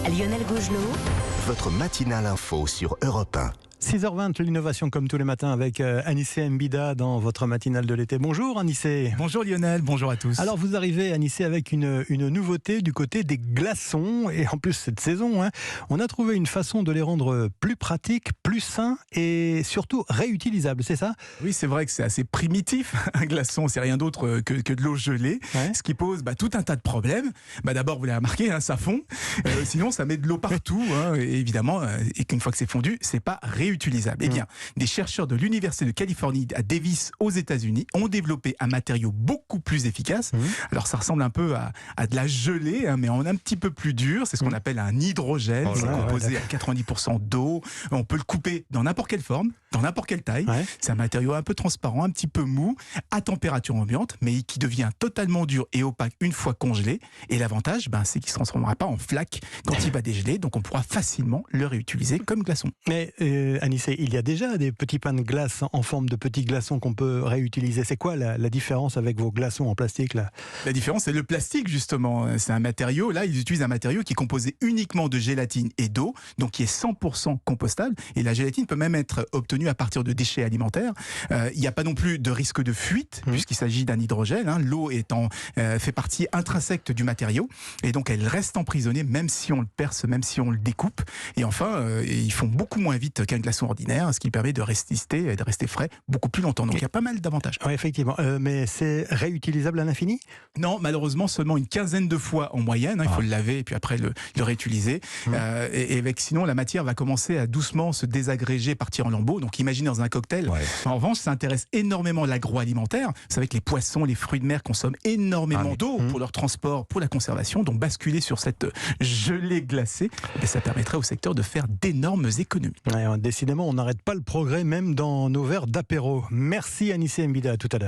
Lionel Gougelot. Votre matinale info sur Europe 1. 6h20, l'innovation comme tous les matins avec Anissé Mbida dans votre matinale de l'été. Bonjour Anissé. Bonjour Lionel, bonjour à tous. Alors vous arrivez Anissé avec une nouveauté du côté des glaçons et en plus cette saison, on a trouvé une façon de les rendre plus pratiques, plus sains et surtout réutilisables, c'est ça? Oui, c'est vrai que c'est assez primitif. Un glaçon, c'est rien d'autre que de l'eau gelée, ce qui pose tout un tas de problèmes. D'abord, vous l'avez remarqué, ça fond. Sinon, ça met de l'eau partout, et évidemment, et qu'une fois que c'est fondu, c'est pas réutilisable. Eh bien, des chercheurs de l'Université de Californie à Davis aux États-Unis ont développé un matériau beaucoup plus efficace. Alors, ça ressemble un peu à de la gelée, mais en un petit peu plus dur. C'est ce qu'on appelle un hydrogel. C'est composé à 90% d'eau. On peut le couper dans n'importe quelle forme, dans n'importe quelle taille. C'est un matériau un peu transparent, un petit peu mou, à température ambiante, mais qui devient totalement dur et opaque une fois congelé. Et l'avantage, c'est qu'il ne se transformera pas en flaque quand il va dégeler. Donc, on pourra facilement le réutiliser comme glaçon. Mais Anissé, il y a déjà des petits pains de glace en forme de petits glaçons qu'on peut réutiliser. C'est quoi la différence avec vos glaçons en plastique là? La différence, c'est le plastique, justement. C'est un matériau, là, ils utilisent un matériau qui est composé uniquement de gélatine et d'eau, donc qui est 100% compostable. Et la gélatine peut même être obtenue à partir de déchets alimentaires. Il n'y a pas non plus de risque de fuite, puisqu'il s'agit d'un hydrogel. L'eau fait partie intrinsèque du matériau. Et donc, elle reste emprisonnée, même si on le perce, même si on le découpe. Et enfin, ils font beaucoup moins vite qu'un glaçon ordinaire, ce qui permet de résister et de rester frais beaucoup plus longtemps. Donc il y a pas mal d'avantages. Oui, effectivement. Mais c'est réutilisable à l'infini? Non, malheureusement, seulement une quinzaine de fois en moyenne. Il faut le laver et puis après le réutiliser. Et avec, sinon, la matière va commencer à doucement se désagréger, partir en lambeaux. Donc imaginez dans un cocktail. En revanche, ça intéresse énormément l'agroalimentaire. Vous savez que les poissons, les fruits de mer consomment énormément d'eau pour leur transport, pour la conservation. Donc basculer sur cette gelée glacée, ça permettrait au secteur de faire d'énormes économies. Décidément, on n'arrête pas le progrès même dans nos verres d'apéro. Merci Anissé Mbida, à tout à l'heure.